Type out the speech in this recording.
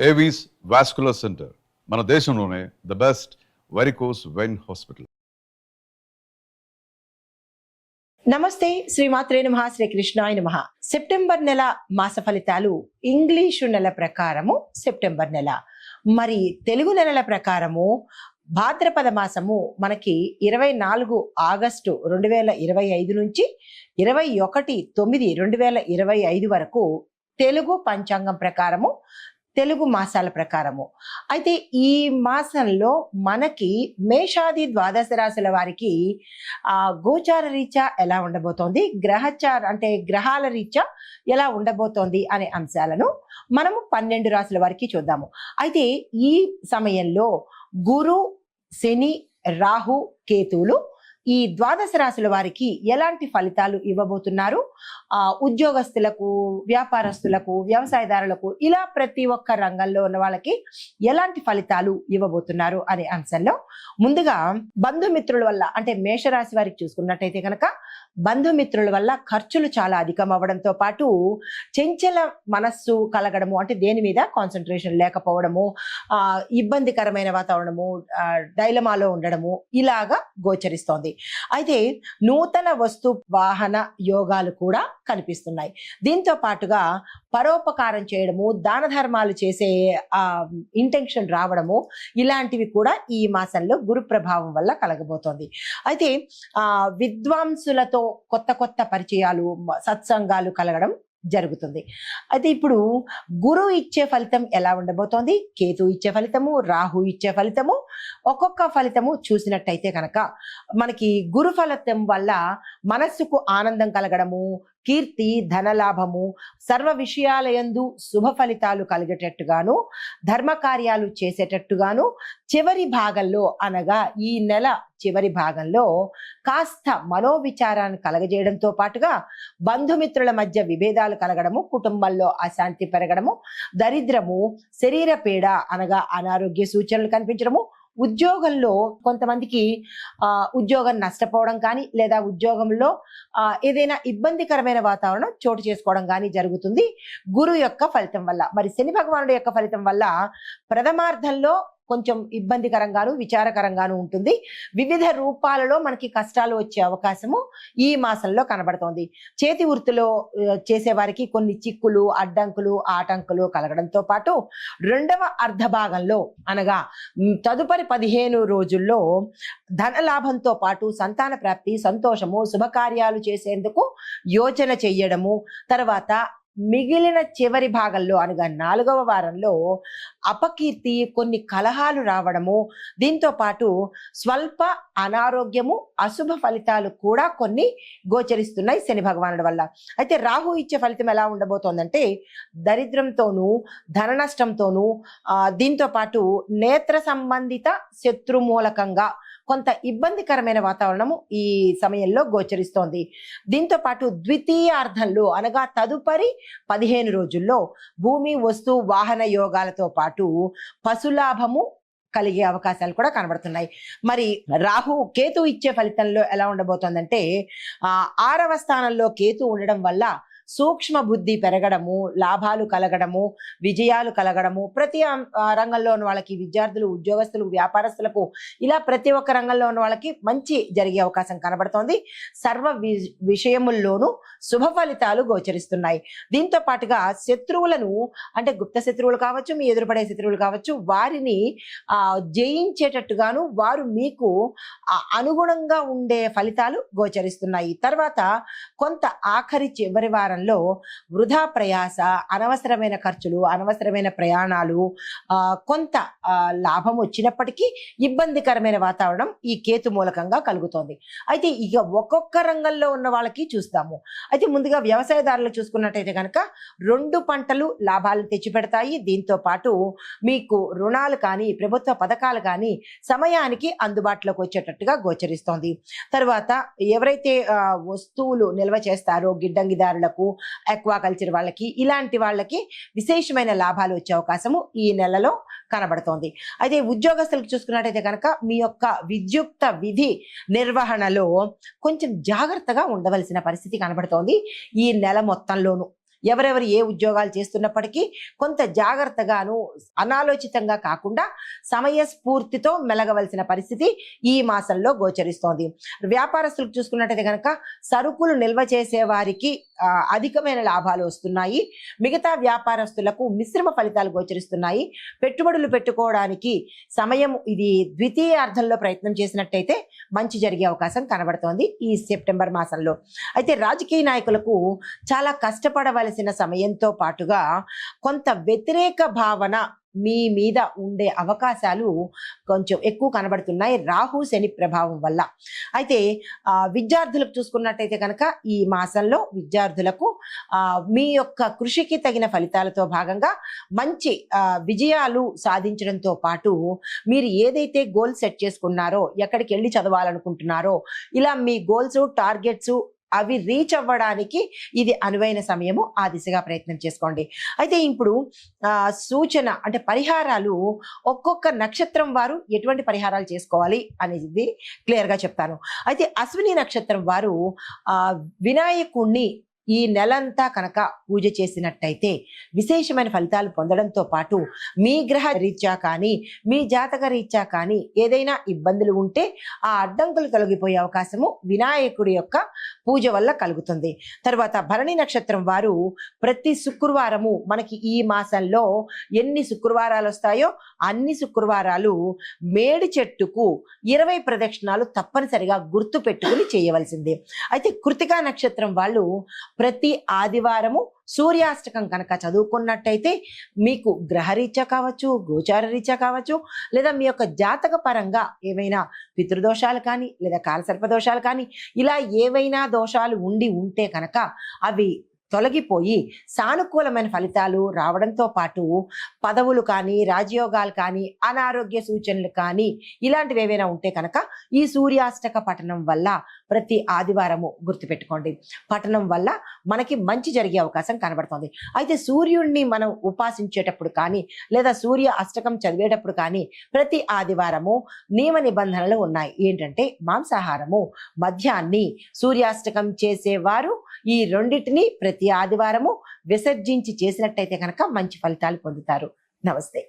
Avis vascular centre మన దేశంలోనే the best varicose vein hospital. నమస్తే, శ్రీమాత్రే నమః, శ్రీకృష్ణాయ నమః. సెప్టెంబర్ నెల మాస ఫలితాలు ఇంగ్లీషు నెల ప్రకారము సెప్టెంబర్ నెల, మరి తెలుగు నెలల ప్రకారము భాద్రపద మాసము మనకి 24 ఆగస్టు 2025 నుంచి 21/9/2025 వరకు తెలుగు పంచాంగం ప్రకారము, తెలుగు మాసాల ప్రకారము. అయితే ఈ మాసంలో మనకి మేషాది ద్వాదశ రాశుల వారికి గోచార రీత్యా ఎలా ఉండబోతోంది, గ్రహాల రీత్యా ఎలా ఉండబోతోంది అనే అంశాలను మనము 12 రాశుల వారికి చూద్దాము. అయితే ఈ సమయంలో గురు, శని, రాహు, కేతువులు ఈ ద్వాదశ రాశుల వారికి ఎలాంటి ఫలితాలు ఇవ్వబోతున్నారు, ఉద్యోగస్తులకు, వ్యాపారస్తులకు, వ్యవసాయదారులకు, ఇలా ప్రతి ఒక్క రంగంలో ఉన్న వాళ్ళకి ఎలాంటి ఫలితాలు ఇవ్వబోతున్నారు అనే అంశంలో ముందుగా బంధుమిత్రుల వల్ల, అంటే మేషరాశి వారికి చూసుకున్నట్టయితే కనుక బంధుమిత్రుల వల్ల ఖర్చులు చాలా అధికం అవ్వడంతో పాటు చెంచల మనస్సు కలగడము, అంటే దేని మీద కాన్సన్ట్రేషన్ లేకపోవడము, ఇబ్బందికరమైన వాతావరణము, డైలమాలో ఉండడము ఇలాగా గోచరిస్తోంది. అయితే నూతన వస్తు వాహన యోగాలు కూడా కనిపిస్తున్నాయి. దీంతో పాటుగా పరోపకారం చేయడము, దాన ధర్మాలు చేసే ఇంటెన్షన్ రావడము, ఇలాంటివి కూడా ఈ మాసంలో గురు ప్రభావం వల్ల కలగబోతోంది. అయితే విద్వాంసులతో కొత్త కొత్త పరిచయాలు, సత్సంగాలు కలగడం జరుగుతుంది. అయితే ఇప్పుడు గురువు ఇచ్చే ఫలితం ఎలా ఉండబోతోంది, కేతు ఇచ్చే ఫలితము, రాహు ఇచ్చే ఫలితము, ఒక్కొక్క ఫలితము చూసినట్టయితే కనుక మనకి గురు ఫలితం వల్ల మనస్సుకు ఆనందం కలగడము, కీర్తి, ధనలాభము, సర్వ విషయాలయందు శుభ ఫలితాలు కలిగేటట్టుగాను, ధర్మ కార్యాలు చేసేటట్టుగాను, చివరి భాగంలో అనగా ఈ నెల చివరి భాగంలో కాస్త మనోవిచారాన్ని కలగజేయడంతో పాటుగా బంధుమిత్రుల మధ్య విభేదాలు కలగడము, కుటుంబంలో అశాంతి పెరగడము, దరిద్రము, శరీర పీడ అనగా అనారోగ్య సూచనలు కనిపించడము, ఉద్యోగంలో కొంతమందికి ఉద్యోగం నష్టపోవడం కానీ, లేదా ఉద్యోగంలో ఏదైనా ఇబ్బందికరమైన వాతావరణం చోటు చేసుకోవడం కానీ జరుగుతుంది గురు యొక్క ఫలితం వల్ల. మరి శని భగవానుడి యొక్క ఫలితం వల్ల ప్రథమార్థంలో కొంచెం ఇబ్బందికరంగాను, విచారకరంగాను ఉంటుంది. వివిధ రూపాలలో మనకి కష్టాలు వచ్చే అవకాశము ఈ మాసంలో కనబడుతోంది. చేతి వృత్తిలో చేసేవారికి కొన్ని చిక్కులు, అడ్డంకులు, ఆటంకులు కలగడంతో పాటు రెండవ అర్ధ భాగంలో అనగా తదుపరి 15 రోజుల్లో ధనలాభంతో పాటు సంతాన ప్రాప్తి, సంతోషము, శుభకార్యాలు చేసేందుకు యోచన చెయ్యడము, తర్వాత మిగిలిన చివరి భాగంలో అనగా 4వ వారంలో అపకీర్తి, కొన్ని కలహాలు రావడము, దీంతో పాటు స్వల్ప అనారోగ్యము, అశుభ ఫలితాలు కూడా కొన్ని గోచరిస్తున్నాయి శని భగవానుడి వల్ల. అయితే రాహు ఇచ్చే ఫలితం ఎలా ఉండబోతోందంటే దరిద్రంతోనూ, ధన నష్టంతోనూ, దీంతో పాటు నేత్ర సంబంధిత శత్రు మూలకంగా కొంత ఇబ్బందికరమైన వాతావరణము ఈ సమయంలో గోచరిస్తోంది. దీంతో పాటు ద్వితీయార్థంలో అనగా తదుపరి 15 రోజుల్లో భూమి, వస్తు, వాహన యోగాలతో పాటు పశులాభము కలిగే అవకాశాలు కూడా కనబడుతున్నాయి. మరి రాహు, కేతు ఇచ్చే ఫలితంలో ఎలా ఉండబోతోందంటే 6వ స్థానంలో కేతు ఉండడం వల్ల సూక్ష్మ బుద్ధి పెరగడము, లాభాలు కలగడము, విజయాలు కలగడము, ప్రతి రంగంలో ఉన్న వాళ్ళకి, విద్యార్థులు, ఉద్యోగస్తులు, వ్యాపారస్తులకు, ఇలా ప్రతి ఒక్క రంగంలో ఉన్న వాళ్ళకి మంచి జరిగే అవకాశం కనబడుతోంది. సర్వ విషయముల్లోనూ శుభ ఫలితాలు గోచరిస్తున్నాయి. దీంతో పాటుగా శత్రువులను, అంటే గుప్త శత్రువులు కావచ్చు, మీ ఎదురుపడే శత్రువులు కావచ్చు, వారిని జయించేటట్టుగాను వారు మీకు అనుగుణంగా ఉండే ఫలితాలు గోచరిస్తున్నాయి. తర్వాత కొంత ఆఖరి చివరి వారం వృధా ప్రయాస, అనవసరమైన ఖర్చులు, అనవసరమైన ప్రయాణాలు, కొంత లాభం వచ్చినప్పటికీ ఇబ్బందికరమైన వాతావరణం ఈ కేతు మూలకంగా కలుగుతోంది. అయితే ఇక ఒక్కొక్క రంగంలో ఉన్న వాళ్ళకి చూస్తాము. అయితే ముందుగా వ్యవసాయదారులు చూసుకున్నట్టయితే కనుక 2 పంటలు లాభాలు తెచ్చిపెడతాయి. దీంతో పాటు మీకు రుణాలు కానీ, ప్రభుత్వ పథకాలు కానీ సమయానికి అందుబాటులోకి వచ్చేటట్టుగా గోచరిస్తోంది. తర్వాత ఎవరైతే వస్తువులు నిల్వ చేస్తారో గిడ్డంగిదారులకు, అక్వాకల్చర్ వాళ్ళకి, ఇలాంటి వాళ్ళకి విశేషమైన లాభాలు వచ్చే అవకాశము ఈ నెలలో కనబడుతోంది. అయితే ఉద్యోగస్తులకు చూసుకున్నట్టయితే కనుక మీ యొక్క విద్యుక్త విధి నిర్వహణలో కొంచెం జాగ్రత్తగా ఉండవలసిన పరిస్థితి కనబడుతోంది ఈ నెల మొత్తంలోనూ. ఎవరెవరు ఏ ఉద్యోగాలు చేస్తున్నప్పటికీ కొంత జాగ్రత్తగాను అనాలోచితంగా కాకుండా సమయస్ఫూర్తితో మెలగవలసిన పరిస్థితి ఈ మాసంలో గోచరిస్తోంది. వ్యాపారస్తులకు చూసుకున్నట్టయితే కనుక సరుకులు నిల్వ చేసే వారికి అధికమైన లాభాలు వస్తున్నాయి. మిగతా వ్యాపారస్తులకు మిశ్రమ ఫలితాలు గోచరిస్తున్నాయి. పెట్టుబడులు పెట్టుకోవడానికి సమయం ఇది ద్వితీయార్థంలో ప్రయత్నం చేసినట్టయితే మంచి జరిగే అవకాశం కనబడుతోంది ఈ సెప్టెంబర్ మాసంలో. అయితే రాజకీయ నాయకులకు చాలా కష్టపడవలసిన సమయంతో పాటుగా కొంత వ్యతిరేక భావన మీ మీద ఉండే అవకాశాలు కొంచెం ఎక్కువ కనబడుతున్నాయి రాహు శని ప్రభావం వల్ల. అయితే విద్యార్థులకు చూసుకున్నట్టయితే కనుక ఈ మాసంలో విద్యార్థులకు మీ యొక్క కృషికి తగిన ఫలితాలతో భాగంగా మంచి విజయాలు సాధించడంతో పాటు మీరు ఏదైతే గోల్ సెట్ చేసుకున్నారో, ఎక్కడికి వెళ్ళి చదవాలనుకుంటున్నారో, ఇలా మీ గోల్స్ టార్గెట్స్ అవి రీచ్ అవ్వడానికి ఇది అనువైన సమయము. ఆ దిశగా ప్రయత్నం చేసుకోండి. అయితే ఇప్పుడు సూచన అంటే పరిహారాలు ఒక్కొక్క నక్షత్రం వారు ఎటువంటి పరిహారాలు చేసుకోవాలి అనేది క్లియర్గా చెప్తాను. అయితే అశ్విని నక్షత్రం వారు వినాయకుణ్ణి ఈ నెలంతా కనుక పూజ చేసినట్టయితే విశేషమైన ఫలితాలు పొందడంతో పాటు మీ గ్రహ రీత్యా కానీ మీ జాతక రీత్యా కానీ ఏదైనా ఇబ్బందులు ఉంటే ఆ అడ్డంకులు తొలగిపోయే అవకాశము వినాయకుడి యొక్క పూజ వల్ల కలుగుతుంది. తర్వాత భరణి నక్షత్రం వారు ప్రతి శుక్రవారము మనకి ఈ మాసంలో ఎన్ని శుక్రవారాలు వస్తాయో అన్ని శుక్రవారాలు మేడి చెట్టుకు 20 ప్రదక్షిణాలు తప్పనిసరిగా గుర్తు పెట్టుకుని చేయవలసిందే. అయితే కృతికా నక్షత్రం వాళ్ళు ప్రతి ఆదివారము సూర్యాష్టకం కనుక చదువుకున్నట్టయితే మీకు గ్రహరీత్యా కావచ్చు, గోచార రీత్యా కావచ్చు, లేదా మీ యొక్క జాతక పరంగా ఏవైనా పితృదోషాలు కానీ లేదా కాలసర్ప దోషాలు కానీ ఇలా ఏవైనా దోషాలు ఉంటే కనుక అవి తొలగిపోయి సానుకూలమైన ఫలితాలు రావడంతో పాటు పదవులు కానీ, రాజయోగాలు కానీ, అనారోగ్య సూచనలు కానీ ఇలాంటివి ఏవైనా ఉంటే కనుక ఈ సూర్యాష్టక పఠనం వల్ల ప్రతి ఆదివారము గుర్తుపెట్టుకోండి, పఠనం వల్ల మనకి మంచి జరిగే అవకాశం కనబడుతుంది. అయితే సూర్యుడిని మనం ఉపాసించేటప్పుడు కానీ లేదా సూర్య అష్టకం చదివేటప్పుడు కానీ ప్రతి ఆదివారము నియమ నిబంధనలు ఉన్నాయి. ఏంటంటే మాంసాహారము, మద్యాన్ని సూర్యాష్టకం చేసేవారు ఈ రెండింటిని ప్రతి ఆదివారము విసర్జించి చేసినట్టయితే కనుక మంచి ఫలితాలు పొందుతారు. నమస్తే.